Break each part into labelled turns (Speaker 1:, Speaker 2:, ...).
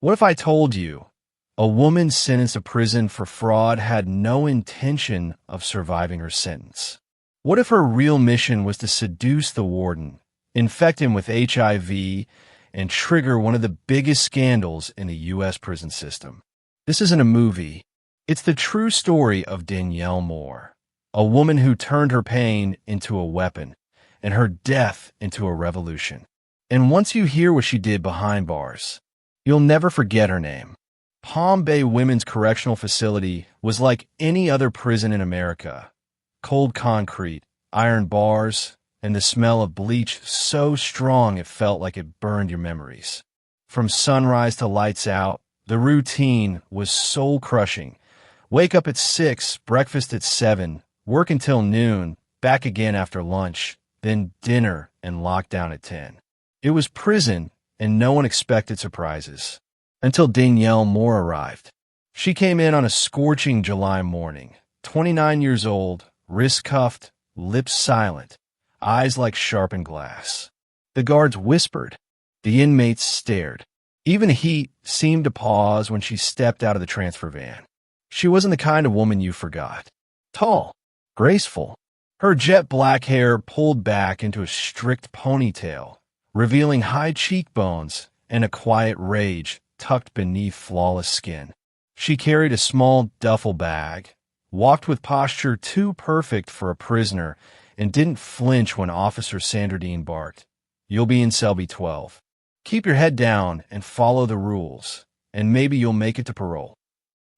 Speaker 1: What if I told you a woman sentenced to prison for fraud had no intention of surviving her sentence? What if her real mission was to seduce the warden, infect him with HIV, and trigger one of the biggest scandals in the U.S. prison system? This isn't a movie. It's the true story of Danielle Moore, a woman who turned her pain into a weapon and her death into a revolution. And once you hear what she did behind bars, you'll never forget her name. Palm Bay Women's Correctional Facility was like any other prison in America. Cold concrete, iron bars, and the smell of bleach so strong it felt like it burned your memories. From sunrise to lights out, the routine was soul-crushing. Wake up at 6, breakfast at 7, work until noon, back again after lunch, then dinner and lockdown at 10. It was prison, and no one expected surprises. Until Danielle Moore arrived. She came in on a scorching July morning, 29 years old, wrists cuffed, lips silent, eyes like sharpened glass. The guards whispered. The inmates stared. Even heat seemed to pause when she stepped out of the transfer van. She wasn't the kind of woman you forgot. Tall, graceful, her jet black hair pulled back into a strict ponytail, revealing high cheekbones and a quiet rage tucked beneath flawless skin. She carried a small duffel bag, walked with posture too perfect for a prisoner, and didn't flinch when Officer Sanderdine barked, "You'll be in cell B12. Keep your head down and follow the rules, and maybe you'll make it to parole."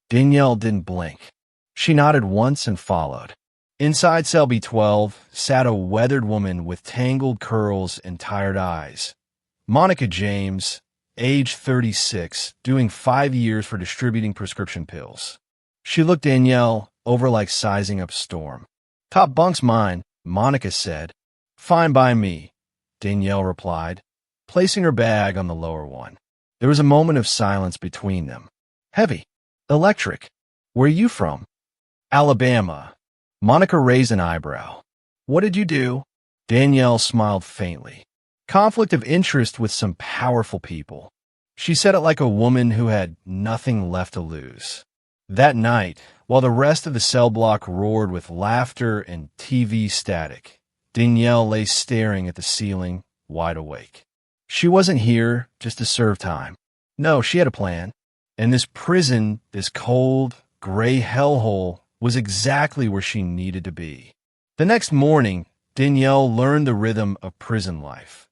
Speaker 1: Danielle didn't blink. She nodded once and followed. Inside cell B12 sat a weathered woman with tangled curls and tired eyes. Monica James, age 36, doing 5 years for distributing prescription pills. She looked Danielle over like sizing up Storm. "Top bunk's mine," Monica said. "Fine by me," Danielle replied, placing her bag on the lower one. There was a moment of silence between them. Heavy. Electric. "Where are you from?" "Alabama." Monica raised an eyebrow. "What did you do?" Danielle smiled faintly. "Conflict of interest with some powerful people." She said it like a woman who had nothing left to lose. That night, while the rest of the cell block roared with laughter and TV static, Danielle lay staring at the ceiling, wide awake. She wasn't here just to serve time. No, she had a plan. And this prison, this cold, gray hellhole, was exactly where she needed to be. The next morning, Danielle learned the rhythm of prison life.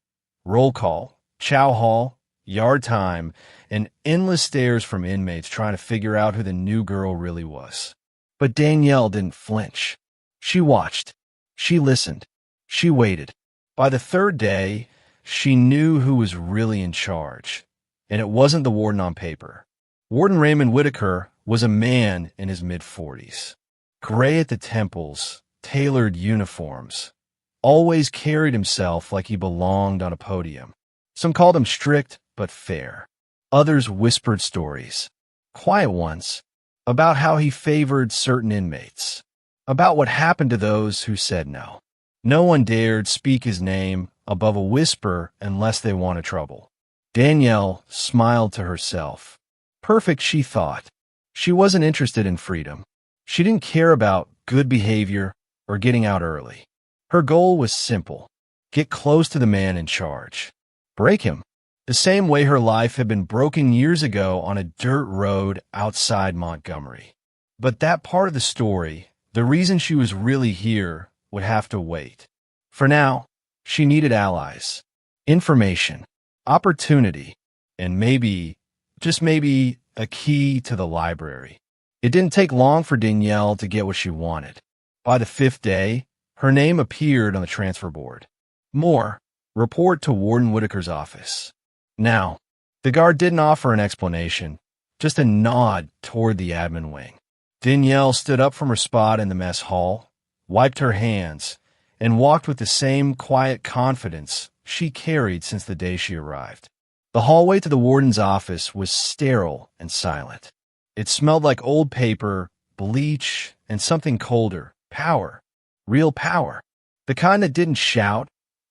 Speaker 1: Roll call, chow hall, yard time, and endless stares from inmates trying to figure out who the new girl really was. But Danielle didn't flinch. She watched. She listened. She waited. By the third day, she knew who was really in charge. And it wasn't the warden on paper. Warden Raymond Whitaker was a man in his mid-40s. Gray at the temples, tailored uniforms. Always carried himself like he belonged on a podium. Some called him strict but fair. Others whispered stories, quiet ones, about how he favored certain inmates, about what happened to those who said no. No one dared speak his name above a whisper unless they wanted trouble. Danielle smiled to herself. Perfect, she thought. She wasn't interested in freedom. She didn't care about good behavior or getting out early. Her goal was simple. Get close to the man in charge. Break him. The same way her life had been broken years ago on a dirt road outside Montgomery. But that part of the story, the reason she was really here, would have to wait. For now, she needed allies, information, opportunity, and maybe, just maybe, a key to the library. It didn't take long for Danielle to get what she wanted. By the 5th day, her name appeared on the transfer board. Moore, report to Warden Whitaker's office. Now, the guard didn't offer an explanation, just a nod toward the admin wing. Danielle stood up from her spot in the mess hall, wiped her hands, and walked with the same quiet confidence she carried since the day she arrived. The hallway to the warden's office was sterile and silent. It smelled like old paper, bleach, and something colder. Power. Real power. The kind that didn't shout,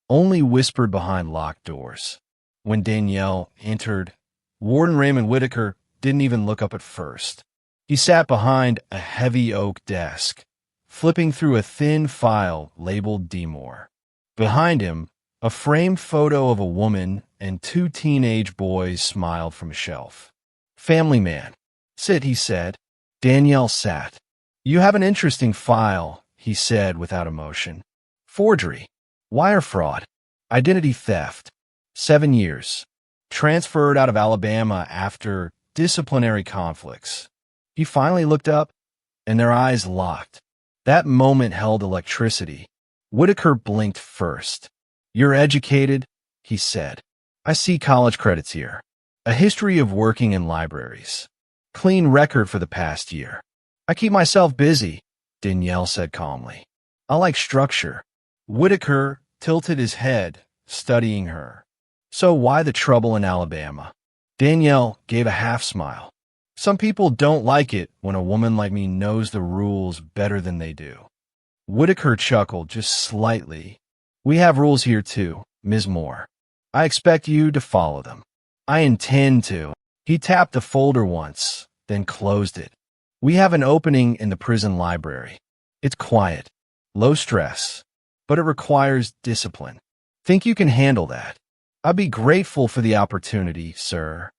Speaker 1: only whispered behind locked doors. When Danielle entered, Warden Raymond Whitaker didn't even look up at first. He sat behind a heavy oak desk, flipping through a thin file labeled Demore. Behind him, a framed photo of a woman and two teenage boys smiled from a shelf. "Family man." "Sit," he said. Danielle sat. "You have an interesting file," he said without emotion. "Forgery, wire fraud, identity theft. 7 years. Transferred out of Alabama after disciplinary conflicts." He finally looked up, and their eyes locked. That moment held electricity. Whitaker blinked first. "You're educated," he said. "I see college credits here. A history of working in libraries. Clean record for the past year." "I keep myself busy," Danielle said calmly. "I like structure." Whitaker tilted his head, studying her. "So why the trouble in Alabama?" Danielle gave a half-smile. "Some people don't like it when a woman like me knows the rules better than they do." Whitaker chuckled just slightly. "We have rules here too, Ms. Moore. I expect you to follow them." "I intend to." He tapped the folder once, then closed it. "We have an opening in the prison library. It's quiet, low stress, but it requires discipline. Think you can handle that?" "I'd be grateful for the opportunity, sir."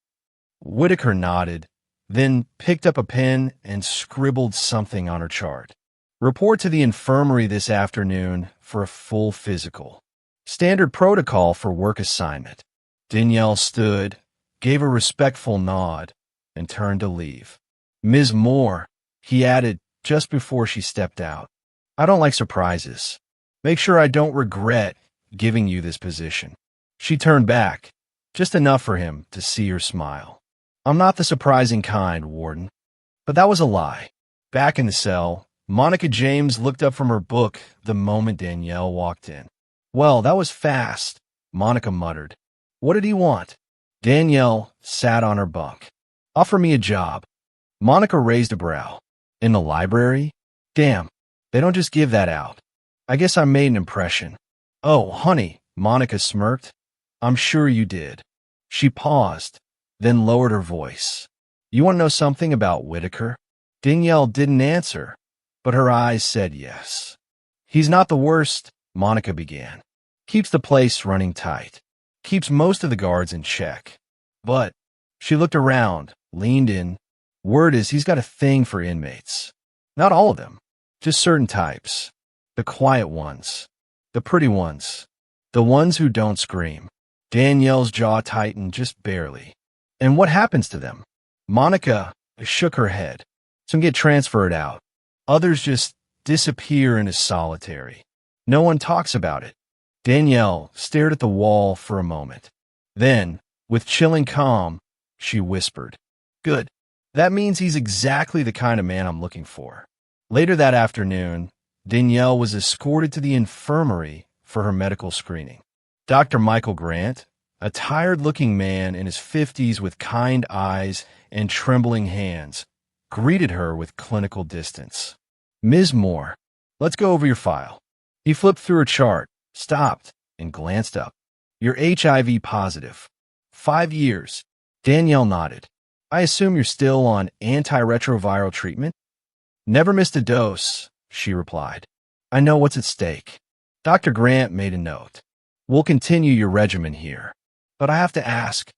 Speaker 1: Whitaker nodded, then picked up a pen and scribbled something on her chart. "Report to the infirmary this afternoon for a full physical. Standard protocol for work assignment." Danielle stood, gave a respectful nod, and turned to leave. "Ms. Moore," he added just before she stepped out, "I don't like surprises. Make sure I don't regret giving you this position." She turned back, just enough for him to see her smile. "I'm not the surprising kind, Warden." But that was a lie. Back in the cell, Monica James looked up from her book the moment Danielle walked in. "Well, that was fast," Monica muttered. "What did he want?" Danielle sat on her bunk. "Offer me a job." Monica raised a brow. "In the library? Damn, they don't just give that out. I guess I made an impression." "Oh, honey," Monica smirked. "I'm sure you did." She paused, then lowered her voice. "You want to know something about Whitaker?" Danielle didn't answer, but her eyes said yes. "He's not the worst," Monica began. "Keeps the place running tight. Keeps most of the guards in check. But," she looked around, leaned in, "word is he's got a thing for inmates. Not all of them, just certain types. The quiet ones. The pretty ones. The ones who don't scream." Danielle's jaw tightened just barely. "And what happens to them?" Monica shook her head. "Some get transferred out. Others just disappear into solitary. No one talks about it." Danielle stared at the wall for a moment. Then, with chilling calm, she whispered, "Good. That means he's exactly the kind of man I'm looking for." Later that afternoon, Danielle was escorted to the infirmary for her medical screening. Dr. Michael Grant, a tired-looking man in his 50s with kind eyes and trembling hands, greeted her with clinical distance. "Ms. Moore, let's go over your file." He flipped through a chart, stopped, and glanced up. "You're HIV positive. 5 years." Danielle nodded. "I assume you're still on antiretroviral treatment?" "Never missed a dose," she replied. "I know what's at stake." Dr. Grant made a note. "We'll continue your regimen here. But I have to ask,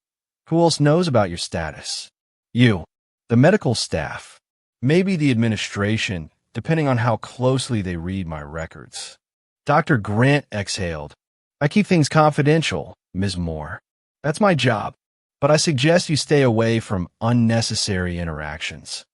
Speaker 1: who else knows about your status?" "You, the medical staff, maybe the administration, depending on how closely they read my records." Dr. Grant exhaled. "I keep things confidential, Ms. Moore. That's my job. But I suggest you stay away from unnecessary interactions."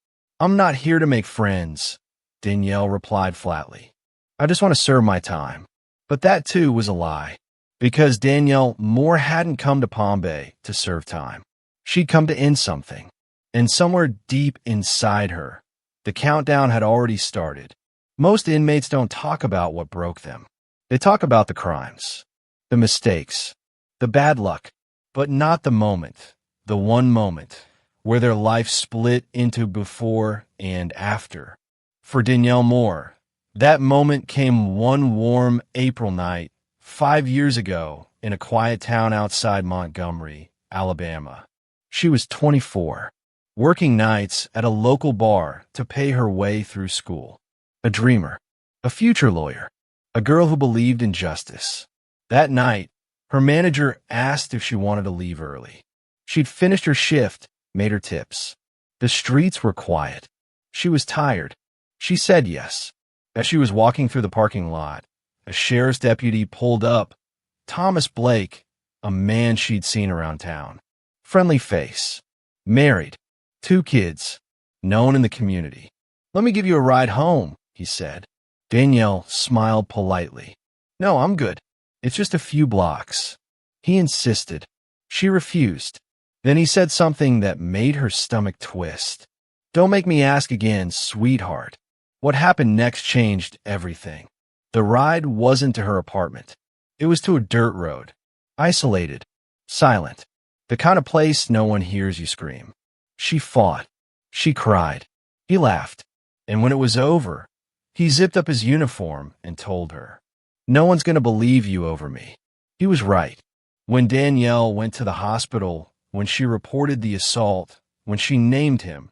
Speaker 1: "I'm not here to make friends," Danielle replied flatly. "I just want to serve my time." But that too was a lie. Because Danielle Moore hadn't come to Palm Bay to serve time. She'd come to end something. And somewhere deep inside her, the countdown had already started. Most inmates don't talk about what broke them. They talk about the crimes, the mistakes, the bad luck, but not the moment, the one moment, where their life split into before and after. For Danielle Moore, that moment came one warm April night 5 years ago in a quiet town outside Montgomery, Alabama. She was 24, working nights at a local bar to pay her way through school. A dreamer, a future lawyer, a girl who believed in justice. That night, her manager asked if she wanted to leave early. She'd finished her shift, made her tips. The streets were quiet. She was tired. She said yes. As she was walking through the parking lot, a sheriff's deputy pulled up. Thomas Blake, a man she'd seen around town. Friendly face. Married. 2 kids. Known in the community. "Let me give you a ride home," he said. Danielle smiled politely. "No, I'm good. It's just a few blocks." He insisted. She refused. Then he said something that made her stomach twist. "Don't make me ask again, sweetheart." What happened next changed everything. The ride wasn't to her apartment. It was to a dirt road. Isolated. Silent. The kind of place no one hears you scream. She fought. She cried. He laughed. And when it was over, he zipped up his uniform and told her, "No one's going to believe you over me." He was right. When Danielle went to the hospital, when she reported the assault, when she named him,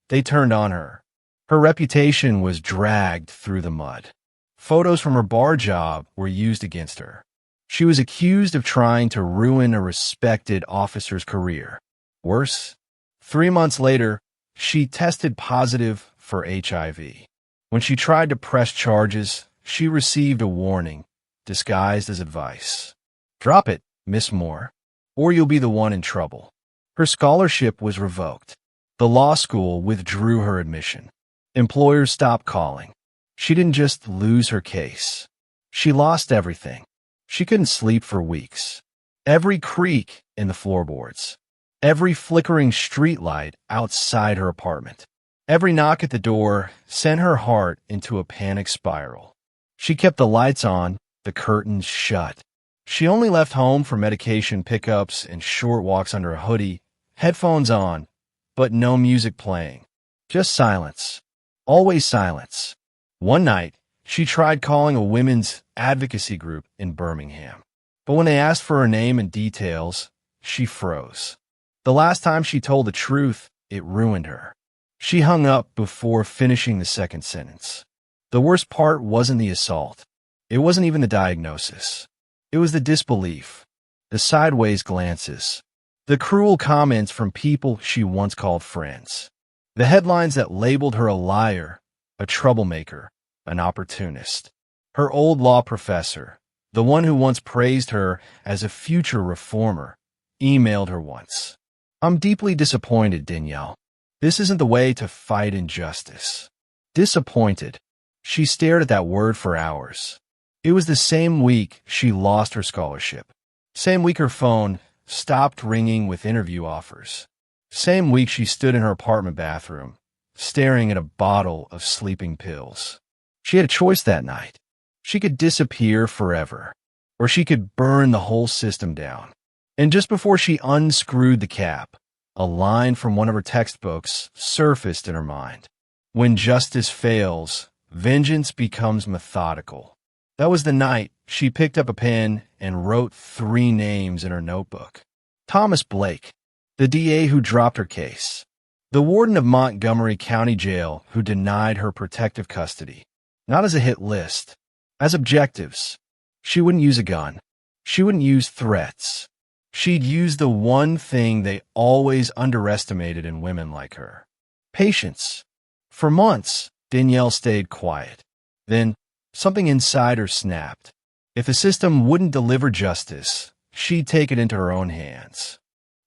Speaker 1: they turned on her. Her reputation was dragged through the mud. Photos from her bar job were used against her. She was accused of trying to ruin a respected officer's career. Worse, 3 months later, she tested positive for HIV. When she tried to press charges, she received a warning, disguised as advice. "Drop it, Miss Moore, or you'll be the one in trouble." Her scholarship was revoked. The law school withdrew her admission. Employers stopped calling. She didn't just lose her case. She lost everything. She couldn't sleep for weeks. Every creak in the floorboards. Every flickering streetlight outside her apartment. Every knock at the door sent her heart into a panic spiral. She kept the lights on, the curtains shut. She only left home for medication pickups and short walks under a hoodie, headphones on, but no music playing. Just silence. Always silence. One night, she tried calling a women's advocacy group in Birmingham. But when they asked for her name and details, she froze. The last time she told the truth, it ruined her. She hung up before finishing the second sentence. The worst part wasn't the assault. It wasn't even the diagnosis. It was the disbelief, the sideways glances, the cruel comments from people she once called friends, the headlines that labeled her a liar, a troublemaker, an opportunist. Her old law professor, the one who once praised her as a future reformer, emailed her once. "I'm deeply disappointed, Danielle. This isn't the way to fight injustice." Disappointed. She stared at that word for hours. It was the same week she lost her scholarship. Same week her phone stopped ringing with interview offers. Same week she stood in her apartment bathroom, staring at a bottle of sleeping pills. She had a choice that night. She could disappear forever, or she could burn the whole system down. And just before she unscrewed the cap, a line from one of her textbooks surfaced in her mind. "When justice fails, vengeance becomes methodical." That was the night she picked up a pen and wrote 3 names in her notebook. Thomas Blake, the DA who dropped her case. The warden of Montgomery County Jail who denied her protective custody. Not as a hit list, as objectives. She wouldn't use a gun. She wouldn't use threats. She'd use the one thing they always underestimated in women like her. Patience. For months, Danielle stayed quiet. Then, something inside her snapped. If the system wouldn't deliver justice, she'd take it into her own hands.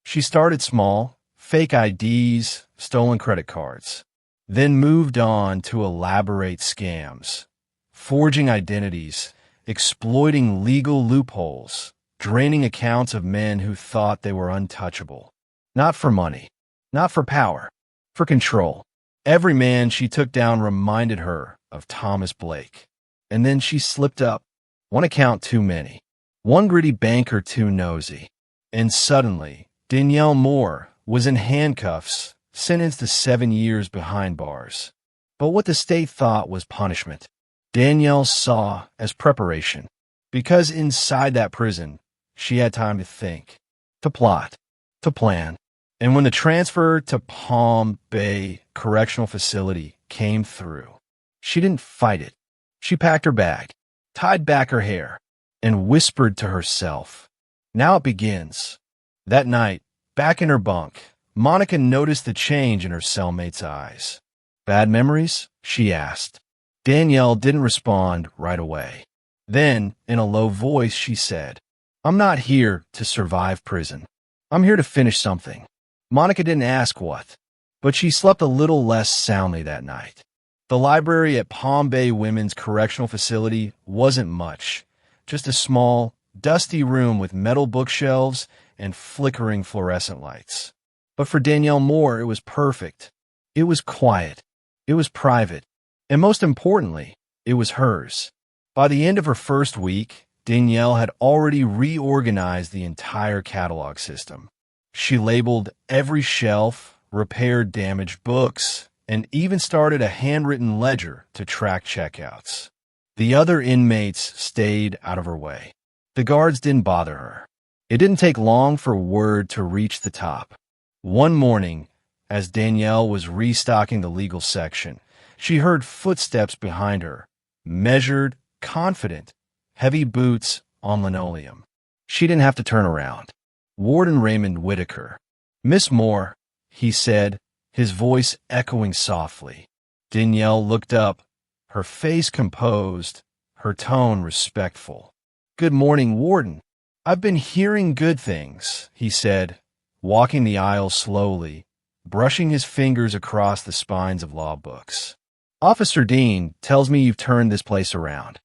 Speaker 1: She started small, fake IDs, stolen credit cards, then moved on to elaborate scams, forging identities, exploiting legal loopholes, draining accounts of men who thought they were untouchable. Not for money, not for power, for control. Every man she took down reminded her of Thomas Blake. And then she slipped up. One account too many. One gritty banker too nosy. And suddenly, Danielle Moore was in handcuffs, sentenced to 7 years behind bars. But what the state thought was punishment, Danielle saw as preparation. Because inside that prison, she had time to think, to plot, to plan. And when the transfer to Palm Bay Correctional Facility came through, she didn't fight it. She packed her bag, tied back her hair, and whispered to herself, "Now it begins." That night, back in her bunk, Monica noticed the change in her cellmate's eyes. "Bad memories?" she asked. Danielle didn't respond right away. Then, in a low voice, she said, "I'm not here to survive prison. I'm here to finish something." Monica didn't ask what, but she slept a little less soundly that night. The library at Palm Bay Women's Correctional Facility wasn't much, just a small, dusty room with metal bookshelves and flickering fluorescent lights. But for Danielle Moore, it was perfect. It was quiet. It was private. And most importantly, it was hers. By the end of her first week, Danielle had already reorganized the entire catalog system. She labeled every shelf, repaired damaged books, and even started a handwritten ledger to track checkouts. The other inmates stayed out of her way. The guards didn't bother her. It didn't take long for word to reach the top. One morning, as Danielle was restocking the legal section, she heard footsteps behind her, measured, confident, heavy boots on linoleum. She didn't have to turn around. Warden Raymond Whitaker. "Miss Moore," he said, his voice echoing softly. Danielle looked up, her face composed, her tone respectful. "Good morning, Warden. I've been hearing good things," he said, walking the aisle slowly, brushing his fingers across the spines of law books. "Officer Dean tells me you've turned this place around."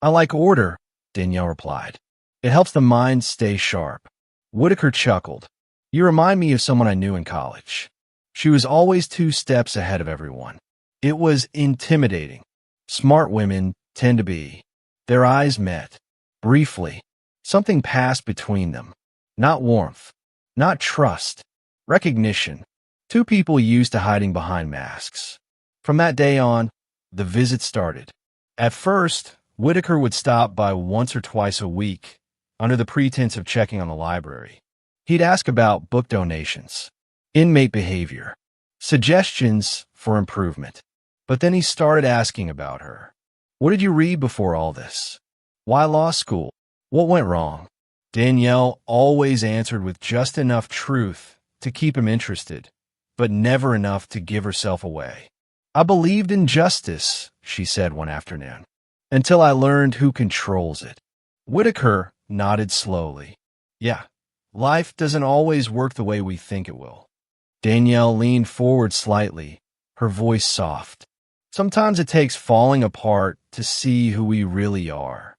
Speaker 1: "I like order," Danielle replied. "It helps the mind stay sharp." Whitaker chuckled. "You remind me of someone I knew in college. She was always 2 steps ahead of everyone. It was intimidating. Smart women tend to be." Their eyes met. Briefly, something passed between them. Not warmth, not trust, recognition. 2 people used to hiding behind masks. From that day on, the visit started. At first, Whitaker would stop by once or twice a week, under the pretense of checking on the library. He'd ask about book donations, inmate behavior, suggestions for improvement. But then he started asking about her. "What did you read before all this? Why law school? What went wrong?" Danielle always answered with just enough truth to keep him interested, but never enough to give herself away. "I believed in justice," she said one afternoon, "until I learned who controls it." Whitaker nodded slowly. "Yeah, life doesn't always work the way we think it will." Danielle leaned forward slightly, her voice soft. "Sometimes it takes falling apart to see who we really are."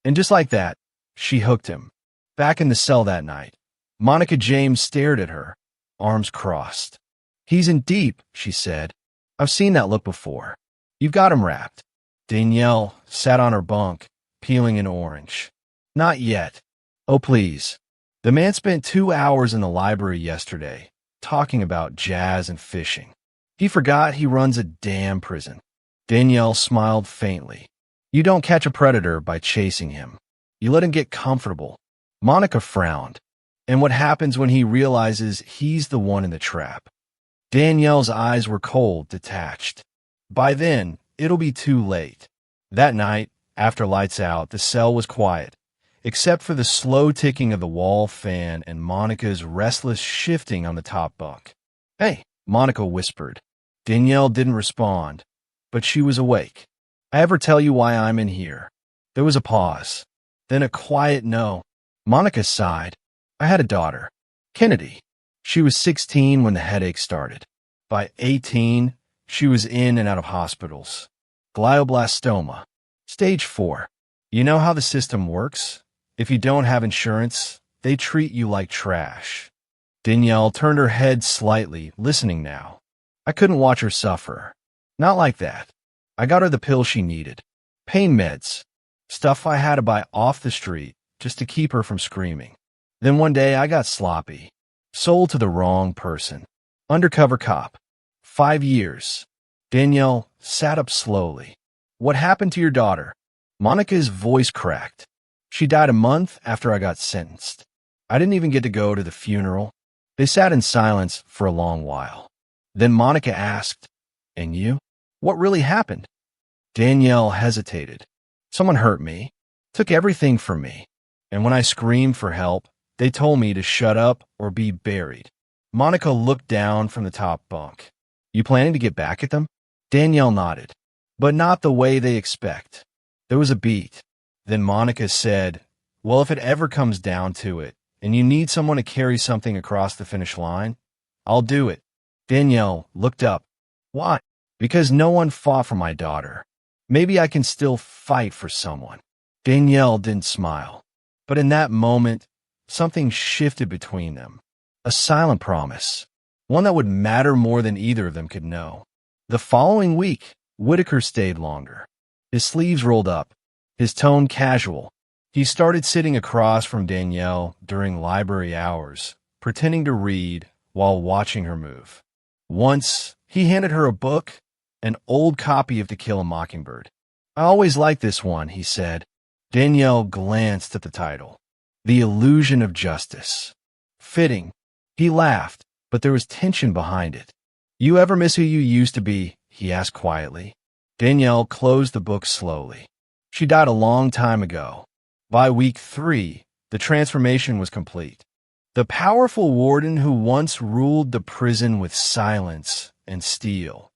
Speaker 1: And just like that, she hooked him. Back in the cell that night, Monica James stared at her, arms crossed. "He's in deep," she said. "I've seen that look before. You've got him wrapped." Danielle sat on her bunk, peeling an orange. "Not yet. Oh, please." The man spent 2 hours in the library yesterday, talking about jazz and fishing. He forgot he runs a damn prison. Danielle smiled faintly. "You don't catch a predator by chasing him. You let him get comfortable." Monica frowned. "And what happens when he realizes he's the one in the trap?" Danielle's eyes were cold, detached. "By then, it'll be too late." That night, after lights out, the cell was quiet, except for the slow ticking of the wall fan and Monica's restless shifting on the top bunk. "Hey," Monica whispered. Danielle didn't respond, but she was awake. "I ever tell you why I'm in here?" There was a pause, then a quiet no. Monica sighed. "I had a daughter, Kennedy. She was 16 when the headache started. By 18, she was in and out of hospitals. Glioblastoma, stage 4. You know how the system works? If you don't have insurance, they treat you like trash." Danielle turned her head slightly, listening now. "I couldn't watch her suffer. Not like that. I got her the pill she needed. Pain meds. Stuff I had to buy off the street just to keep her from screaming. Then one day I got sloppy. Sold to the wrong person. Undercover cop. 5 years." Danielle sat up slowly. "What happened to your daughter?" Monica's voice cracked. "She died a month after I got sentenced. I didn't even get to go to the funeral. They sat in silence for a long while. Then Monica asked, "And you? What really happened?" Danielle hesitated. "Someone hurt me, took everything from me, and when I screamed for help, they told me to shut up or be buried." Monica looked down from the top bunk. "You planning to get back at them?" Danielle nodded, "but not the way they expect." There was a beat. Then Monica said, "Well, if it ever comes down to it, and you need someone to carry something across the finish line, I'll do it." Danielle looked up. "Why?" "Because no one fought for my daughter. Maybe I can still fight for someone." Danielle didn't smile. But in that moment, something shifted between them. A silent promise. One that would matter more than either of them could know. The following week, Whitaker stayed longer. His sleeves rolled up, his tone casual. He started sitting across from Danielle during library hours, pretending to read while watching her move. Once, he handed her a book, an old copy of To Kill a Mockingbird. "I always liked this one," he said. Danielle glanced at the title. The Illusion of Justice. Fitting. He laughed, but there was tension behind it. "You ever miss who you used to be?" he asked quietly. Danielle closed the book slowly. She died a long time ago. By week 3, the transformation was complete. The powerful warden who once ruled the prison with silence and steel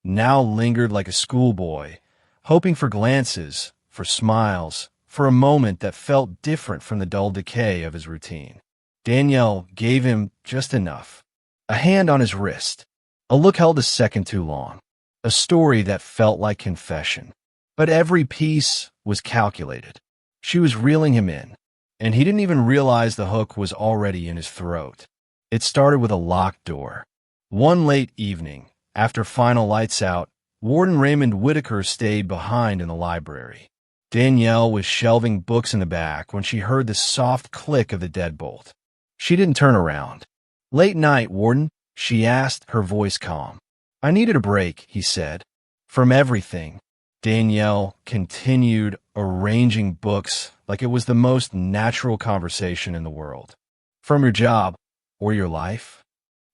Speaker 1: now lingered like a schoolboy, hoping for glances, for smiles, for a moment that felt different from the dull decay of his routine. Danielle gave him just enough. A hand on his wrist. A look held a second too long. A story that felt like confession. But every piece was calculated. She was reeling him in, and he didn't even realize the hook was already in his throat. It started with a locked door. One late evening, after final lights out, Warden Raymond Whitaker stayed behind in the library. Danielle was shelving books in the back when she heard the soft click of the deadbolt. She didn't turn around. "Late night, Warden?" she asked, her voice calm. "I needed a break," he said. "From everything." Danielle continued arranging books like it was the most natural conversation in the world. "From your job or your life?"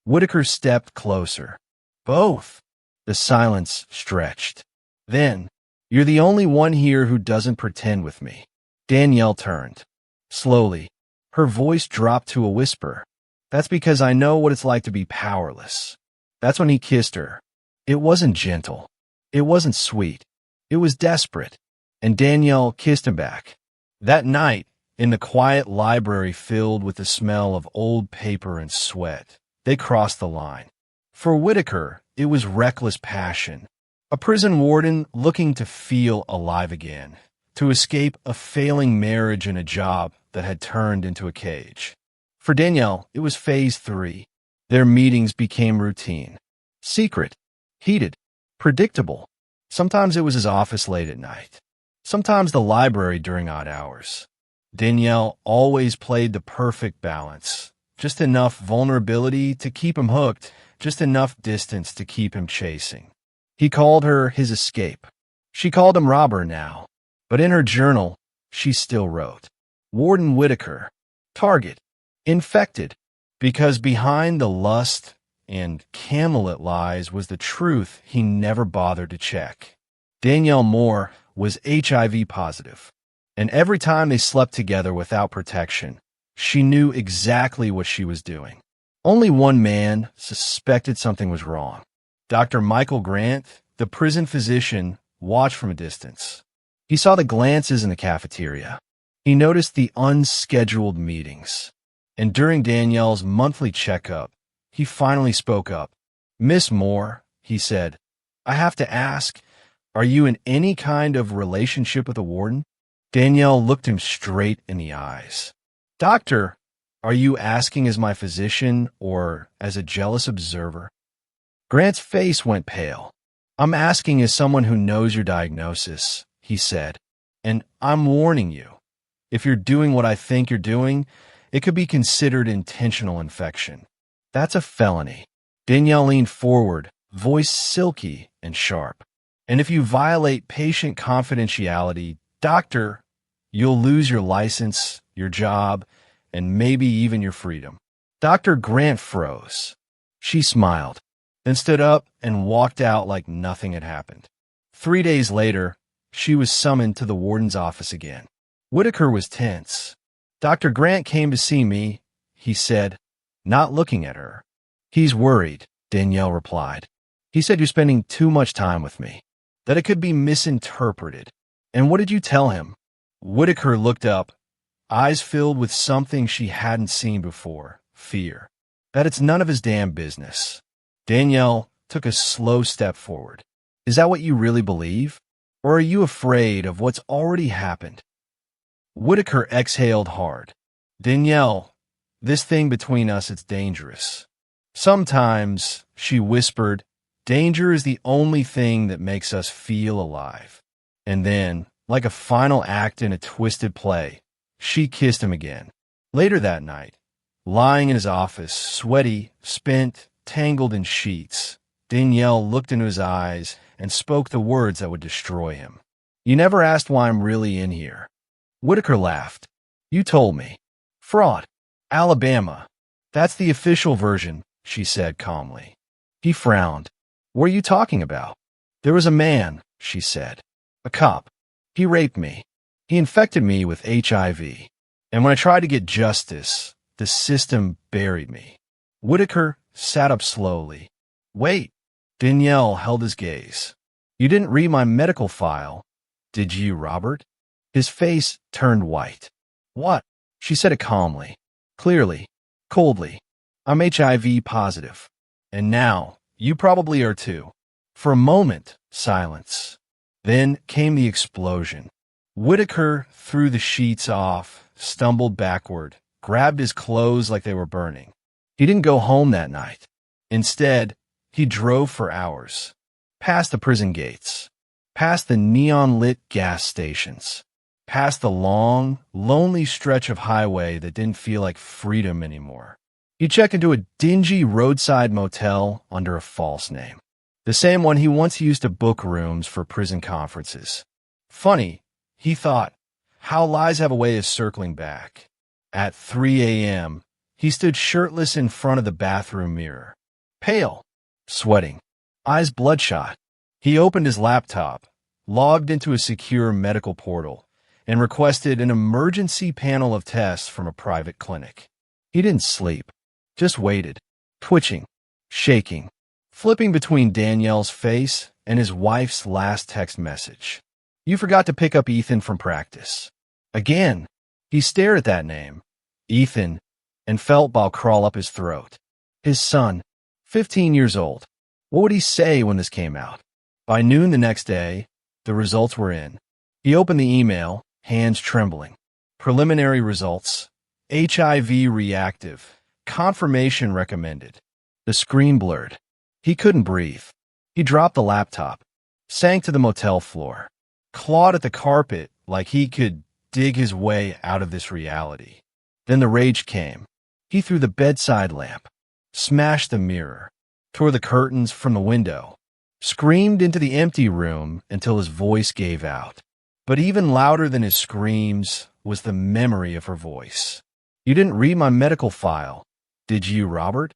Speaker 1: Whitaker stepped closer. "Both." The silence stretched. Then, "You're the only one here who doesn't pretend with me." Danielle turned. Slowly, her voice dropped to a whisper. "That's because I know what it's like to be powerless." That's when he kissed her. It wasn't gentle. It wasn't sweet. It was desperate. And Danielle kissed him back. That night, in the quiet library filled with the smell of old paper and sweat, they crossed the line. For Whitaker, it was reckless passion. A prison warden looking to feel alive again, to escape a failing marriage and a job that had turned into a cage. For Danielle, it was phase 3. Their meetings became routine. Secret, heated, predictable. Sometimes it was his office late at night. Sometimes the library during odd hours. Danielle always played the perfect balance. Just enough vulnerability to keep him hooked, just enough distance to keep him chasing. He called her his escape. She called him robber now. But in her journal, she still wrote, "Warden Whitaker, target, infected," because behind the lust and Camelot lies was the truth he never bothered to check. Danielle Moore was HIV positive, and every time they slept together without protection, she knew exactly what she was doing. Only one man suspected something was wrong. Dr. Michael Grant, the prison physician, watched from a distance. He saw the glances in the cafeteria. He noticed the unscheduled meetings. And during Danielle's monthly checkup, he finally spoke up. "Miss Moore," he said, "I have to ask, are you in any kind of relationship with a warden?" Danielle looked him straight in the eyes. "Doctor, are you asking as my physician or as a jealous observer?" Grant's face went pale. "I'm asking as someone who knows your diagnosis," he said. "And I'm warning you, if you're doing what I think you're doing, it could be considered intentional infection. That's a felony." Danielle leaned forward, voice silky and sharp. "And if you violate patient confidentiality, doctor, you'll lose your license, your job, and maybe even your freedom." Dr. Grant froze. She smiled, then stood up and walked out like nothing had happened. 3 days later, she was summoned to the warden's office again. Whitaker was tense. Dr. Grant came to see me, he said, not looking at her. He's worried, Danielle replied. He said you're spending too much time with me, that it could be misinterpreted. And what did you tell him? Whitaker looked up, eyes filled with something she hadn't seen before, fear. That it's none of his damn business. Danielle took a slow step forward. Is that what you really believe? Or are you afraid of what's already happened? Whitaker exhaled hard. Danielle, this thing between us, it's dangerous. Sometimes, she whispered, danger is the only thing that makes us feel alive. And then, like a final act in a twisted play, she kissed him again. Later that night, lying in his office, sweaty, spent, tangled in sheets, Danielle looked into his eyes and spoke the words that would destroy him. You never asked why I'm really in here. Whitaker laughed. You told me. Fraud. Alabama. That's the official version, she said calmly. He frowned. What are you talking about? There was a man, she said. A cop. He raped me. He infected me with HIV. And when I tried to get justice, the system buried me. Whitaker sat up slowly. Wait. Danielle held his gaze. You didn't read my medical file, did you, Robert? His face turned white. What? She said it calmly, clearly, coldly. I'm HIV positive. And now, you probably are too. For a moment, silence. Then came the explosion. Whitaker threw the sheets off, stumbled backward, grabbed his clothes like they were burning. He didn't go home that night. Instead, he drove for hours, past the prison gates, past the neon-lit gas stations, past the long, lonely stretch of highway that didn't feel like freedom anymore. He checked into a dingy roadside motel under a false name, the same one he once used to book rooms for prison conferences. Funny, he thought, how lies have a way of circling back. At 3 a.m., he stood shirtless in front of the bathroom mirror, pale, sweating, eyes bloodshot. He opened his laptop, logged into a secure medical portal, and requested an emergency panel of tests from a private clinic. He didn't sleep, just waited, twitching, shaking, flipping between Danielle's face and his wife's last text message. You forgot to pick up Ethan from practice. Again, he stared at that name, Ethan, and felt bile crawl up his throat. His son, 15 years old. What would he say when this came out? By noon the next day, the results were in. He opened the email, hands trembling. Preliminary results. HIV reactive. Confirmation recommended. The screen blurred. He couldn't breathe. He dropped the laptop, sank to the motel floor, clawed at the carpet like he could dig his way out of this reality. Then the rage came. He threw the bedside lamp, smashed the mirror, tore the curtains from the window, screamed into the empty room until his voice gave out. But even louder than his screams was the memory of her voice. You didn't read my medical file, did you, Robert?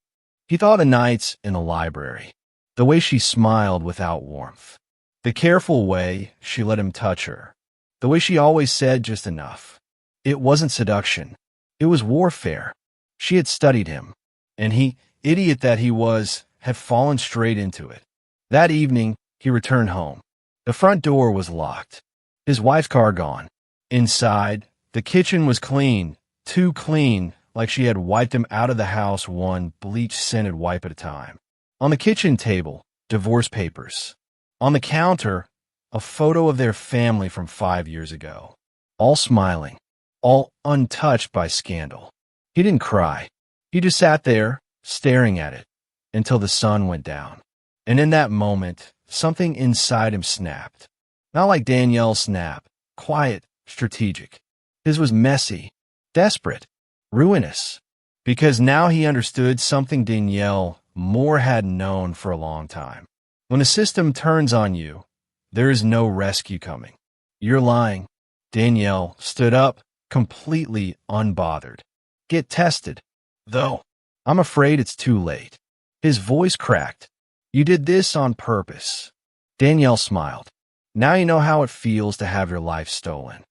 Speaker 1: He thought of nights in the library, the way she smiled without warmth, the careful way she let him touch her, the way she always said just enough. It wasn't seduction. It was warfare. She had studied him, and he, idiot that he was, had fallen straight into it. That evening, he returned home. The front door was locked. His wife's car gone. Inside, the kitchen was clean, too clean, like she had wiped him out of the house one bleach-scented wipe at a time. On the kitchen table, divorce papers. On the counter, a photo of their family from 5 years ago. All smiling, all untouched by scandal. He didn't cry. He just sat there, staring at it, until the sun went down. And in that moment, something inside him snapped. Not like Danielle's snap, quiet, strategic. His was messy, desperate, ruinous. Because now he understood something Danielle more had known for a long time. When the system turns on you, there is no rescue coming. You're lying. Danielle stood up, completely unbothered. Get tested. Though, I'm afraid it's too late. His voice cracked. You did this on purpose. Danielle smiled. Now you know how it feels to have your life stolen.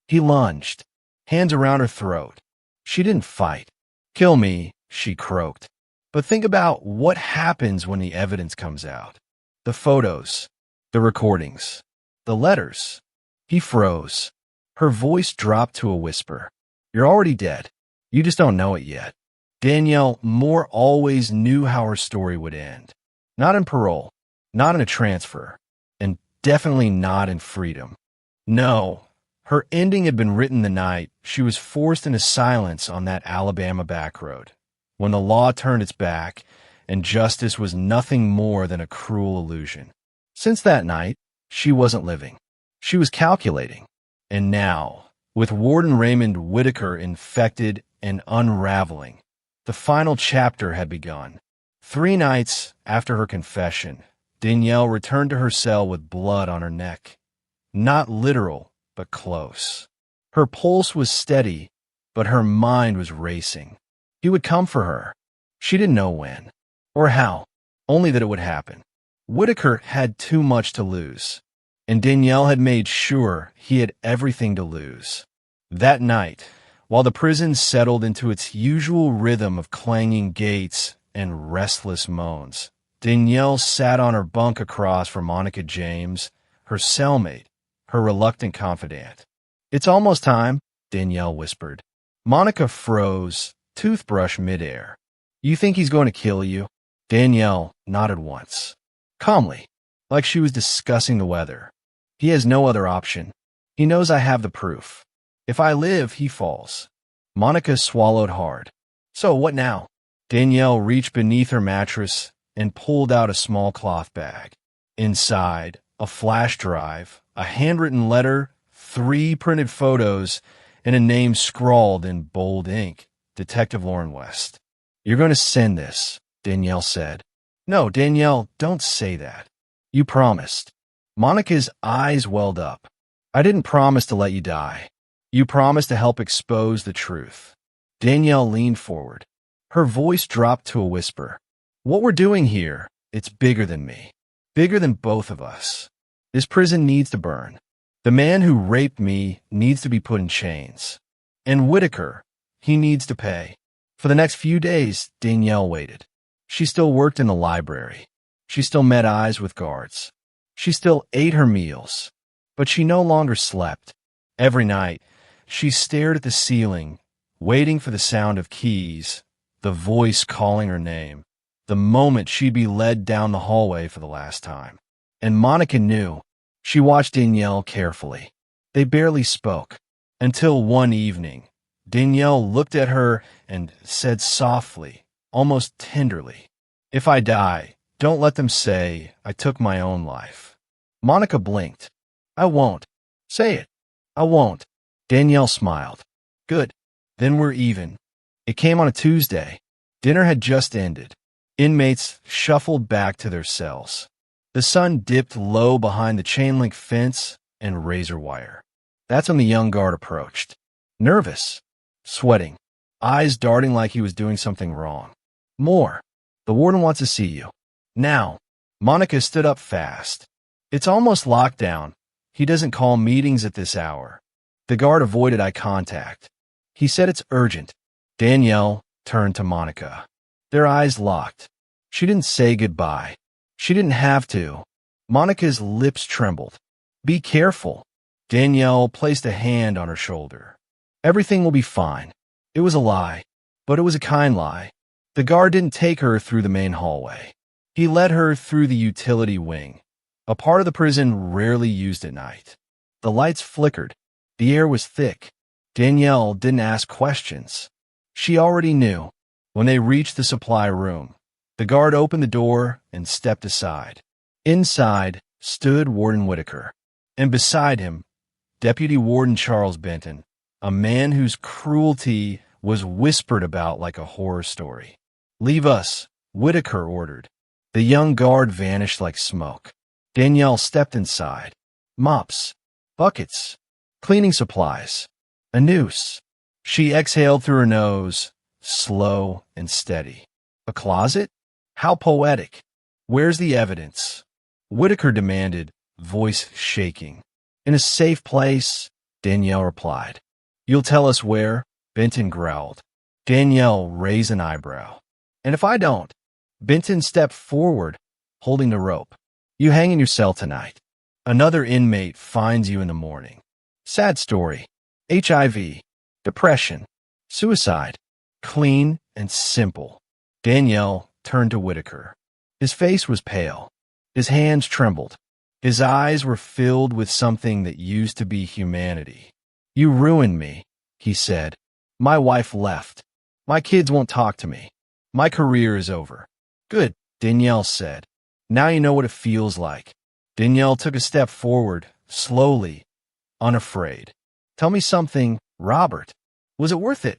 Speaker 1: He lunged, hands around her throat. She didn't fight. Kill me, she croaked. But think about what happens when the evidence comes out. The photos, the recordings, the letters. He froze. Her voice dropped to a whisper. You're already dead. You just don't know it yet. Danielle Moore always knew how her story would end. Not in parole, not in a transfer, and definitely not in freedom. No, her ending had been written the night she was forced into silence on that Alabama back road, when the law turned its back and justice was nothing more than a cruel illusion. Since that night, she wasn't living. She was calculating. And now, with Warden Raymond Whitaker infected and unraveling, the final chapter had begun. 3 nights after her confession, Danielle returned to her cell with blood on her neck. Not literal, but close. Her pulse was steady, but her mind was racing. He would come for her. She didn't know when, or how, only that it would happen. Whitaker had too much to lose, and Danielle had made sure he had everything to lose. That night, while the prison settled into its usual rhythm of clanging gates and restless moans, Danielle sat on her bunk across from Monica James, her cellmate, her reluctant confidant. It's almost time, Danielle whispered. Monica froze, toothbrush midair. You think he's going to kill you? Danielle nodded once, calmly, like she was discussing the weather. He has no other option. He knows I have the proof. If I live, he falls. Monica swallowed hard. So what now? Danielle reached beneath her mattress and pulled out a small cloth bag. Inside, a flash drive, a handwritten letter, 3 printed photos, and a name scrawled in bold ink. Detective Lauren West. You're going to send this, Danielle said. No, Danielle, don't say that. You promised. Monica's eyes welled up. I didn't promise to let you die. You promised to help expose the truth. Danielle leaned forward. Her voice dropped to a whisper. What we're doing here, it's bigger than me. Bigger than both of us. This prison needs to burn. The man who raped me needs to be put in chains. And Whitaker, he needs to pay. For the next few days, Danielle waited. She still worked in the library. She still met eyes with guards. She still ate her meals. But she no longer slept. Every night, she stared at the ceiling, waiting for the sound of keys, the voice calling her name, the moment she'd be led down the hallway for the last time. And Monica knew. She watched Danielle carefully. They barely spoke, until one evening, Danielle looked at her and said softly, almost tenderly, If I die, don't let them say I took my own life. Monica blinked. I won't. Say it. I won't. Danielle smiled. Good. Then we're even. It came on a Tuesday. Dinner had just ended. Inmates shuffled back to their cells. The sun dipped low behind the chain-link fence and razor wire. That's when the young guard approached. Nervous, sweating, eyes darting like he was doing something wrong. More. The warden wants to see you. Now. Monica stood up fast. It's almost lockdown. He doesn't call meetings at this hour. The guard avoided eye contact. He said it's urgent. Danielle turned to Monica. Their eyes locked. She didn't say goodbye. She didn't have to. Monica's lips trembled. Be careful. Danielle placed a hand on her shoulder. Everything will be fine. It was a lie, but it was a kind lie. The guard didn't take her through the main hallway. He led her through the utility wing, a part of the prison rarely used at night. The lights flickered. The air was thick. Danielle didn't ask questions. She already knew. When they reached the supply room, the guard opened the door and stepped aside. Inside stood Warden Whitaker, and beside him, Deputy Warden Charles Benton, a man whose cruelty was whispered about like a horror story. Leave us, Whitaker ordered. The young guard vanished like smoke. Danielle stepped inside. Mops, buckets, cleaning supplies, a noose. She exhaled through her nose, slow and steady. A closet? How poetic. Where's the evidence? Whitaker demanded, voice shaking. In a safe place, Danielle replied. You'll tell us where? Benton growled. Danielle raised an eyebrow. And if I don't? Benton stepped forward, holding the rope. You hang in your cell tonight. Another inmate finds you in the morning. Sad story. HIV, depression, suicide. Clean and simple. Danielle turned to Whitaker. His face was pale. His hands trembled. His eyes were filled with something that used to be humanity. You ruined me, he said. My wife left. My kids won't talk to me. My career is over. Good, Danielle said. Now you know what it feels like. Danielle took a step forward, slowly, unafraid. Tell me something, Robert. Was it worth it?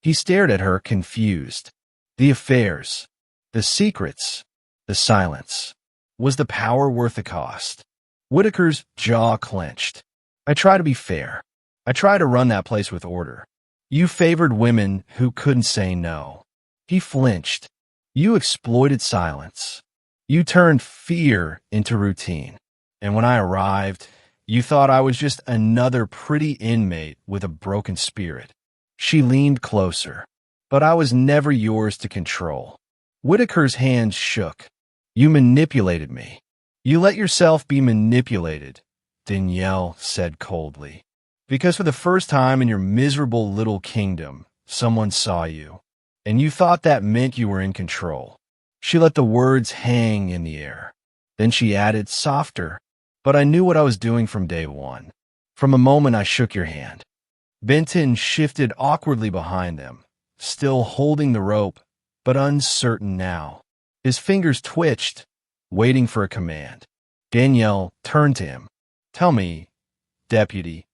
Speaker 1: He stared at her, confused. The affairs, the secrets, the silence. Was the power worth the cost? Whitaker's jaw clenched. I try to be fair. I try to run that place with order. You favored women who couldn't say no. He flinched. You exploited silence. You turned fear into routine. And when I arrived, you thought I was just another pretty inmate with a broken spirit. She leaned closer. But I was never yours to control. Whitaker's hands shook. You manipulated me. You let yourself be manipulated, Danielle said coldly. Because for the first time in your miserable little kingdom, someone saw you. And you thought that meant you were in control. She let the words hang in the air. Then she added, softer. But I knew what I was doing from day one. From the moment I shook your hand. Benton shifted awkwardly behind them, still holding the rope, but uncertain now. His fingers twitched, waiting for a command. Danielle turned to him. Tell me, Deputy,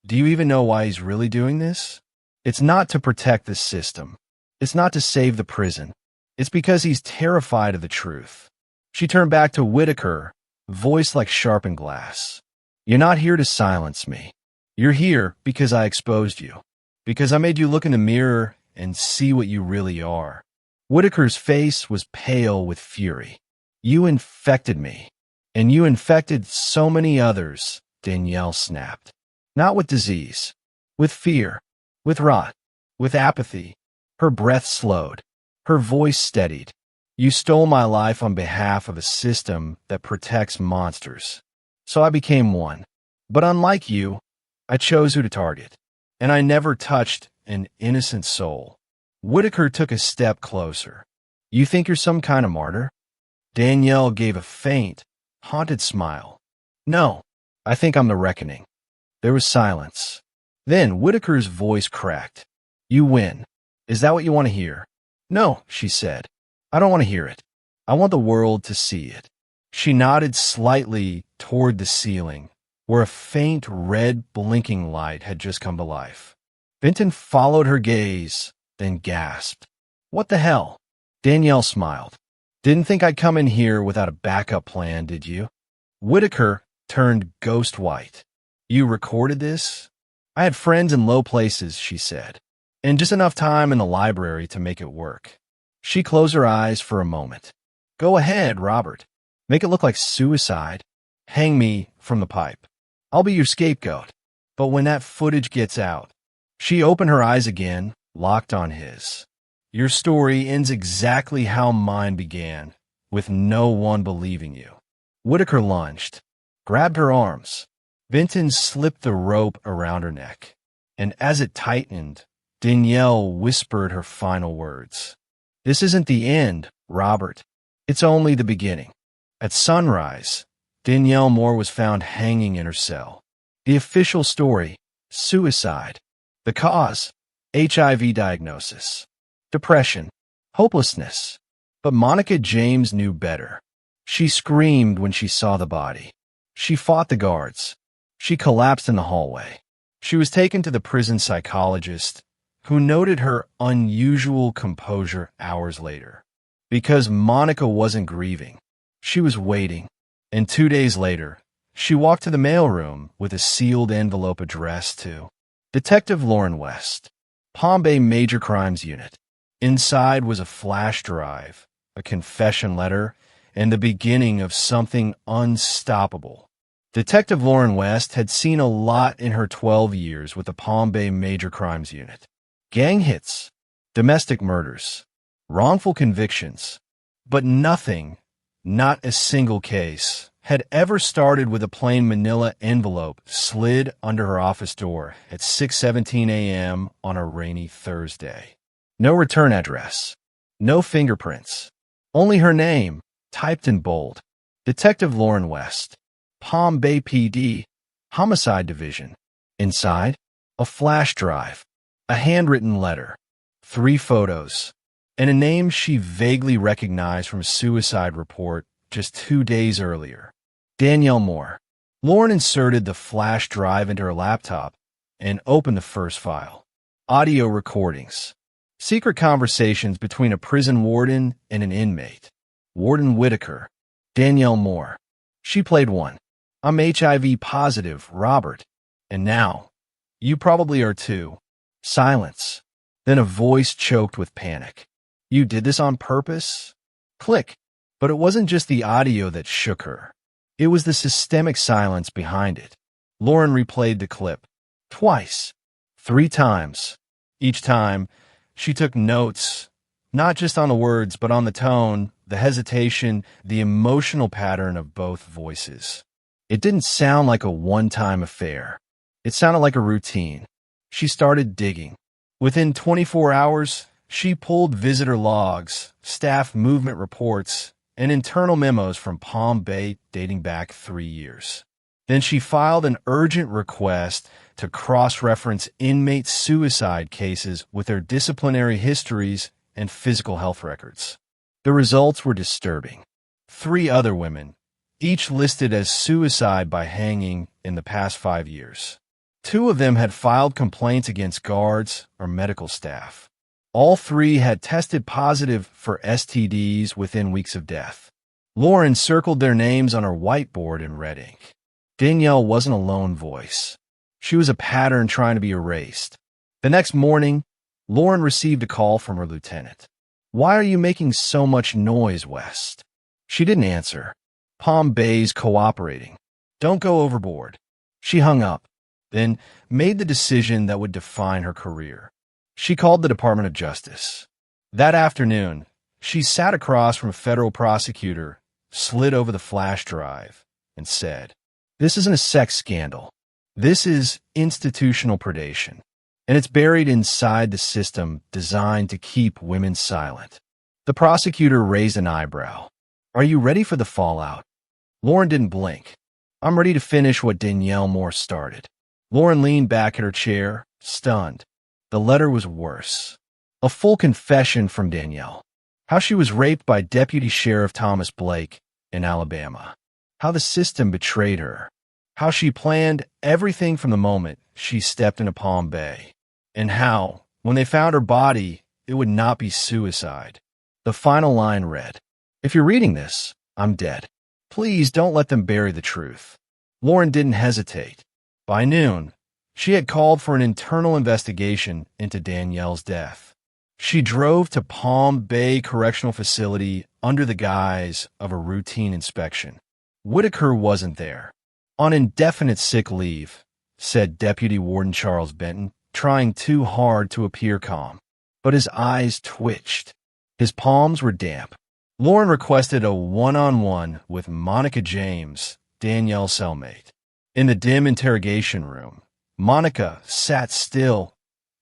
Speaker 1: do you even know why he's really doing this? It's not to protect the system. It's not to save the prison. It's because he's terrified of the truth. She turned back to Whitaker, voice like sharpened glass. You're not here to silence me. You're here because I exposed you. Because I made you look in the mirror and see what you really are. Whitaker's face was pale with fury. You infected me. And you infected so many others, Danielle snapped. Not with disease. With fear. With rot. With apathy. Her breath slowed. Her voice steadied. You stole my life on behalf of a system that protects monsters. So I became one. But unlike you, I chose who to target. And I never touched an innocent soul. Whitaker took a step closer. You think you're some kind of martyr? Danielle gave a faint, haunted smile. No, I think I'm the reckoning. There was silence. Then Whitaker's voice cracked. You win. Is that what you want to hear? No, she said. I don't want to hear it. I want the world to see it. She nodded slightly toward the ceiling, where a faint red blinking light had just come to life. Benton followed her gaze, then gasped. What the hell? Danielle smiled. Didn't think I'd come in here without a backup plan, did you? Whitaker turned ghost white. You recorded this? I had friends in low places, she said, and just enough time in the library to make it work. She closed her eyes for a moment. Go ahead, Robert. Make it look like suicide. Hang me from the pipe. I'll be your scapegoat. But when that footage gets out, she opened her eyes again, locked on his. Your story ends exactly how mine began, with no one believing you. Whitaker lunged, grabbed her arms. Benton slipped the rope around her neck, and as it tightened, Danielle whispered her final words. This isn't the end, Robert. It's only the beginning. At sunrise, Danielle Moore was found hanging in her cell. The official story, suicide. The cause, HIV diagnosis. Depression, hopelessness. But Monica James knew better. She screamed when she saw the body. She fought the guards. She collapsed in the hallway. She was taken to the prison psychologist, who noted her unusual composure hours later. Because Monica wasn't grieving. She was waiting. And 2 days later, she walked to the mailroom with a sealed envelope addressed to Detective Lauren West, Palm Bay Major Crimes Unit. Inside was a flash drive, a confession letter, and the beginning of something unstoppable. Detective Lauren West had seen a lot in her 12 years with the Palm Bay Major Crimes Unit. Gang hits, domestic murders, wrongful convictions, but nothing, not a single case, had ever started with a plain manila envelope slid under her office door at 6:17 a.m. on a rainy Thursday. No return address, no fingerprints, only her name, typed in bold. Detective Lauren West, Palm Bay PD, Homicide Division. Inside, a flash drive, a handwritten letter, 3 photos, and a name she vaguely recognized from a suicide report just 2 days earlier. Danielle Moore. Lauren inserted the flash drive into her laptop and opened the first file. Audio recordings. Secret conversations between a prison warden and an inmate. Warden Whitaker. Danielle Moore. She played one. I'm HIV positive, Robert. And now, you probably are too. Silence. Then a voice choked with panic. You did this on purpose? Click. But it wasn't just the audio that shook her. It was the systemic silence behind it. Lauren replayed the clip. Twice. 3 times. Each time, she took notes, not just on the words, but on the tone, the hesitation, the emotional pattern of both voices. It didn't sound like a one-time affair. It sounded like a routine. She started digging. Within 24 hours, she pulled visitor logs, staff movement reports, and internal memos from Palm Bay dating back 3 years. Then she filed an urgent request to cross-reference inmate suicide cases with their disciplinary histories and physical health records. The results were disturbing. 3 other women, each listed as suicide by hanging in the past 5 years. 2 of them had filed complaints against guards or medical staff. All 3 had tested positive for STDs within weeks of death. Lauren circled their names on her whiteboard in red ink. Danielle wasn't a lone voice. She was a pattern trying to be erased. The next morning, Lauren received a call from her lieutenant. Why are you making so much noise, West? She didn't answer. Palm Bay's cooperating. Don't go overboard. She hung up, then made the decision that would define her career. She called the Department of Justice. That afternoon, she sat across from a federal prosecutor, slid over the flash drive, and said, "This isn't a sex scandal. This is institutional predation, and it's buried inside the system designed to keep women silent." The prosecutor raised an eyebrow. "Are you ready for the fallout?" Lauren didn't blink. "I'm ready to finish what Danielle Moore started." Lauren leaned back in her chair, stunned. The letter was worse. A full confession from Danielle. How she was raped by Deputy Sheriff Thomas Blake in Alabama. How the system betrayed her. How she planned everything from the moment she stepped into Palm Bay. And how, when they found her body, it would not be suicide. The final line read, "If you're reading this, I'm dead. Please don't let them bury the truth." Lauren didn't hesitate. By noon, she had called for an internal investigation into Danielle's death. She drove to Palm Bay Correctional Facility under the guise of a routine inspection. Whitaker wasn't there. On indefinite sick leave, said Deputy Warden Charles Benton, trying too hard to appear calm. But his eyes twitched. His palms were damp. Lauren requested a one-on-one with Monica James, Danielle's cellmate. In the dim interrogation room, Monica sat still,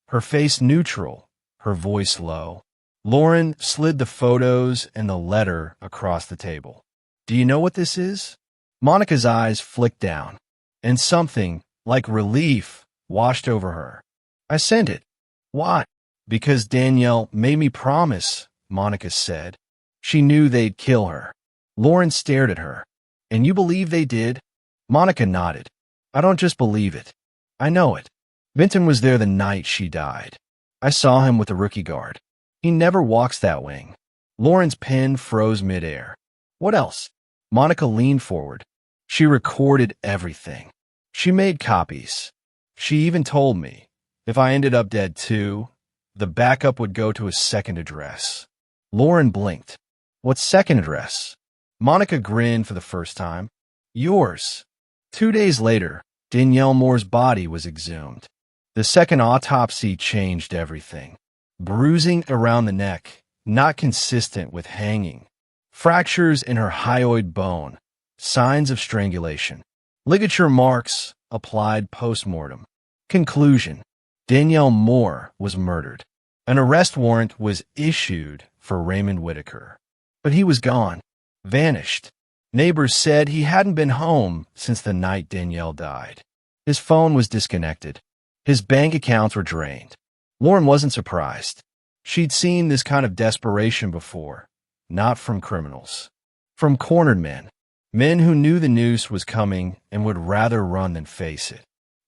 Speaker 1: her face neutral, her voice low. Lauren slid the photos and the letter across the table. "Do you know what this is?" Monica's eyes flicked down, and something, like relief, washed over her. "I sent it." "Why?" "Because Danielle made me promise," Monica said. She knew they'd kill her. Lauren stared at her. "And you believe they did?" Monica nodded. "I don't just believe it. I know it. Benton was there the night she died. I saw him with the rookie guard. He never walks that wing." Lauren's pen froze midair. "What else?" Monica leaned forward. "She recorded everything. She made copies. She even told me, if I ended up dead too, The backup would go to a second address. Lauren blinked. What second address? Monica grinned for the first time. Yours. 2 days later, Danielle Moore's body was exhumed. The second autopsy changed everything. Bruising around the neck, not consistent with hanging. Fractures in her hyoid bone, signs of strangulation. Ligature marks applied post-mortem. Conclusion: Danielle Moore was murdered. An arrest warrant was issued for Raymond Whitaker. But he was gone, vanished. Neighbors said he hadn't been home since the night Danielle died. His phone was disconnected. His bank accounts were drained. Lauren wasn't surprised. She'd seen this kind of desperation before, not from criminals. From cornered men. Men who knew the noose was coming and would rather run than face it.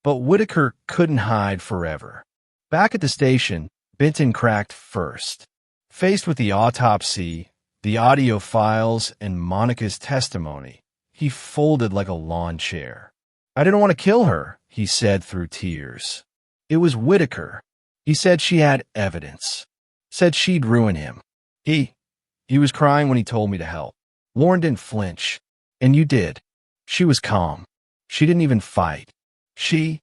Speaker 1: But Whitaker couldn't hide forever. Back at the station, Benton cracked first. Faced with the autopsy, the audio files, and Monica's testimony, he folded like a lawn chair. I didn't want to kill her, he said through tears. It was Whitaker. He said she had evidence. Said she'd ruin him. He was crying when he told me to help. Lauren didn't flinch. And you did. She was calm. She didn't even fight. She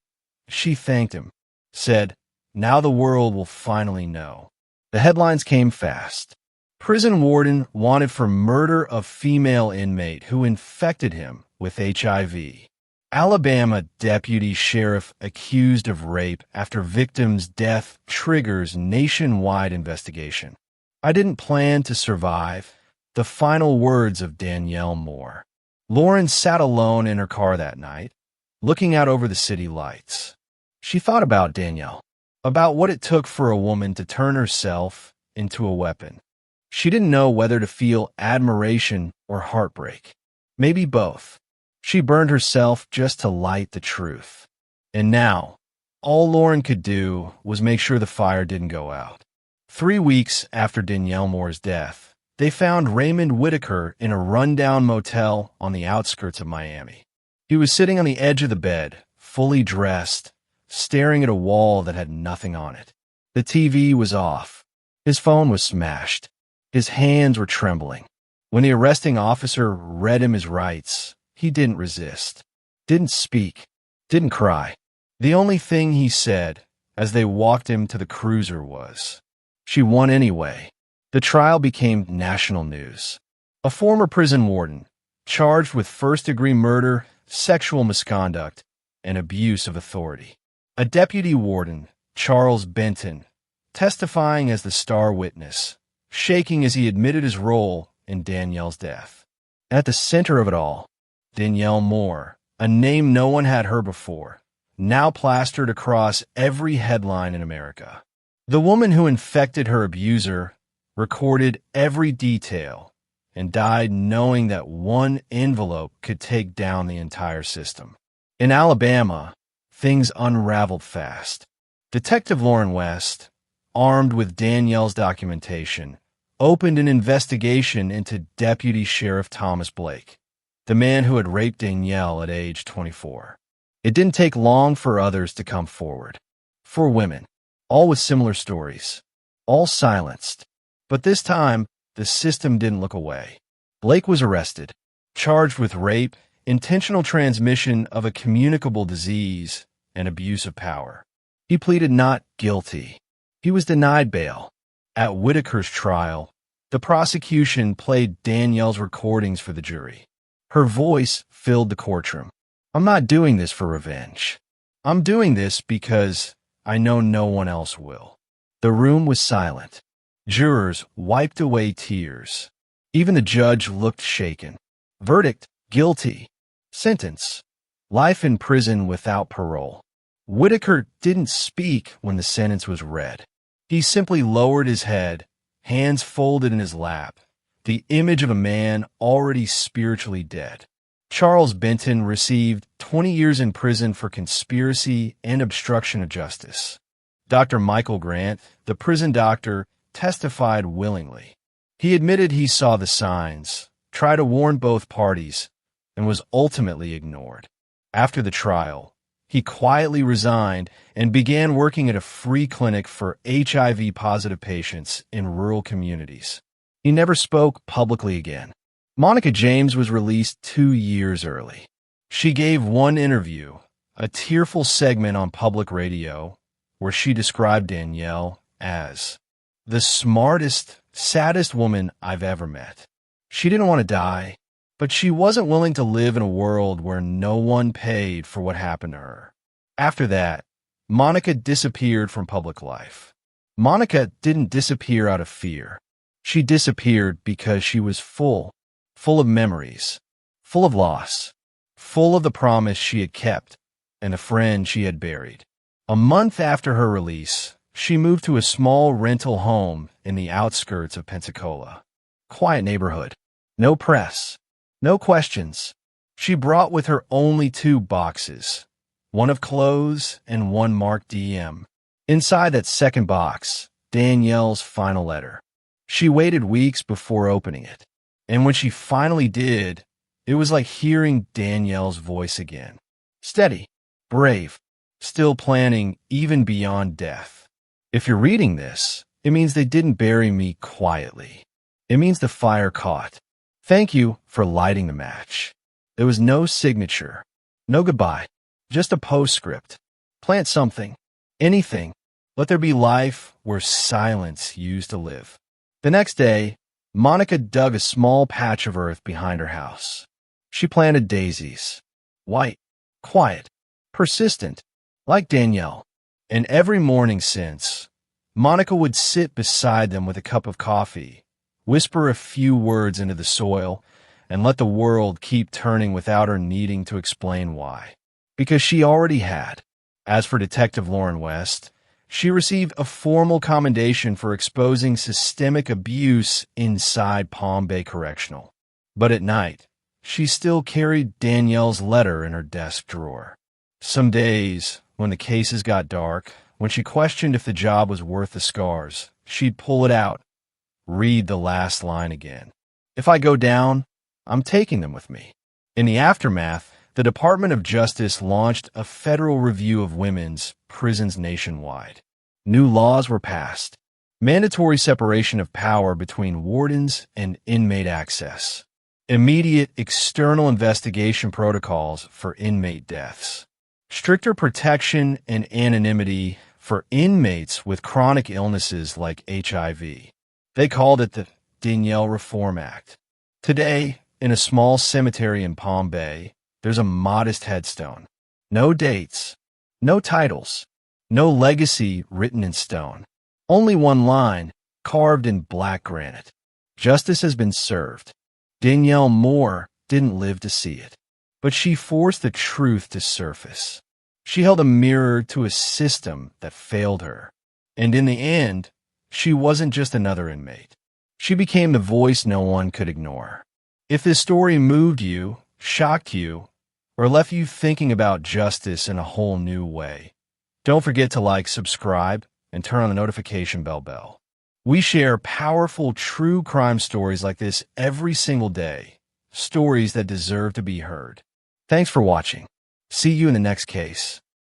Speaker 1: thanked him. Said, now the world will finally know. The headlines came fast. Prison warden wanted for murder of female inmate who infected him with HIV. Alabama deputy sheriff accused of rape after victim's death triggers nationwide investigation. I didn't plan to survive. The final words of Danielle Moore. Lauren sat alone in her car that night, looking out over the city lights. She thought about Danielle, about what it took for a woman to turn herself into a weapon. She didn't know whether to feel admiration or heartbreak. Maybe both. She burned herself just to light the truth. And now, all Lauren could do was make sure the fire didn't go out. 3 weeks after Danielle Moore's death, they found Raymond Whitaker in a rundown motel on the outskirts of Miami. He was sitting on the edge of the bed, fully dressed, staring at a wall that had nothing on it. The TV was off. His phone was smashed. His hands were trembling. When the arresting officer read him his rights, he didn't resist, didn't speak, didn't cry. The only thing he said as they walked him to the cruiser was, "She won anyway." The trial became national news. A former prison warden, charged with first-degree murder, sexual misconduct, and abuse of authority. A deputy warden, Charles Benton, testifying as the star witness, shaking as he admitted his role in Danielle's death. At the center of it all, Danielle Moore, a name no one had heard before, now plastered across every headline in America. The woman who infected her abuser recorded every detail and died knowing that one envelope could take down the entire system. In Alabama, things unraveled fast. Detective Lauren West, armed with Danielle's documentation, opened an investigation into Deputy Sheriff Thomas Blake, the man who had raped Danielle at age 24. It didn't take long for others to come forward. 4 women, all with similar stories, all silenced. But this time, the system didn't look away. Blake was arrested, charged with rape, intentional transmission of a communicable disease, and abuse of power. He pleaded not guilty. He was denied bail. At Whitaker's trial, the prosecution played Danielle's recordings for the jury. Her voice filled the courtroom. I'm not doing this for revenge. I'm doing this because I know no one else will. The room was silent. Jurors wiped away tears. Even the judge looked shaken. Verdict, guilty. Sentence, life in prison without parole. Whitaker didn't speak when the sentence was read. He simply lowered his head, hands folded in his lap, the image of a man already spiritually dead. Charles Benton received 20 years in prison for conspiracy and obstruction of justice. Dr. Michael Grant, the prison doctor, testified willingly. He admitted he saw the signs, tried to warn both parties, and was ultimately ignored. After the trial, He quietly resigned and began working at a free clinic for HIV-positive patients in rural communities. He never spoke publicly again. Monica James was released 2 years early. She gave one interview, a tearful segment on public radio, where she described Danielle as the smartest, saddest woman I've ever met. She didn't want to die, but she wasn't willing to live in a world where no one paid for what happened to her. After that, Monica disappeared from public life. Monica didn't disappear out of fear. She disappeared because she was full of memories, full of loss, full of the promise she had kept and a friend she had buried. A month after her release, she moved to a small rental home in the outskirts of Pensacola. Quiet neighborhood. No press. No questions. She brought with her only 2 boxes, one of clothes and one marked DM. Inside that second box, Danielle's final letter. She waited weeks before opening it, and when she finally did, it was like hearing Danielle's voice again. Steady, brave, still planning even beyond death. If you're reading this, it means they didn't bury me quietly. It means the fire caught. Thank you for lighting the match. There was no signature, no goodbye, just a postscript. Plant something, anything. Let there be life where silence used to live. The next day, Monica dug a small patch of earth behind her house. She planted daisies. White, quiet, persistent, like Danielle. And every morning since, Monica would sit beside them with a cup of coffee, whisper a few words into the soil, and let the world keep turning without her needing to explain why. Because she already had. As for Detective Lauren West, she received a formal commendation for exposing systemic abuse inside Palm Bay Correctional. But at night, she still carried Danielle's letter in her desk drawer. Some days, when the cases got dark, when she questioned if the job was worth the scars, she'd pull it out, read the last line again. If I go down, I'm taking them with me. In the aftermath, the Department of Justice launched a federal review of women's prisons nationwide. New laws were passed. Mandatory separation of power between wardens and inmate access. Immediate external investigation protocols for inmate deaths. Stricter protection and anonymity for inmates with chronic illnesses like HIV. They called it the Danielle Reform Act. Today, in a small cemetery in Palm Bay, there's a modest headstone. No dates, no titles, no legacy written in stone. Only one line, carved in black granite. Justice has been served. Danielle Moore didn't live to see it, but she forced the truth to surface. She held a mirror to a system that failed her. And in the end, she wasn't just another inmate. She became the voice no one could ignore. If this story moved you, shocked you, or left you thinking about justice in a whole new way, don't forget to like, subscribe, and turn on the notification bell. We share powerful true crime stories like this every single day, stories that deserve to be heard. Thanks for watching. See you in the next case.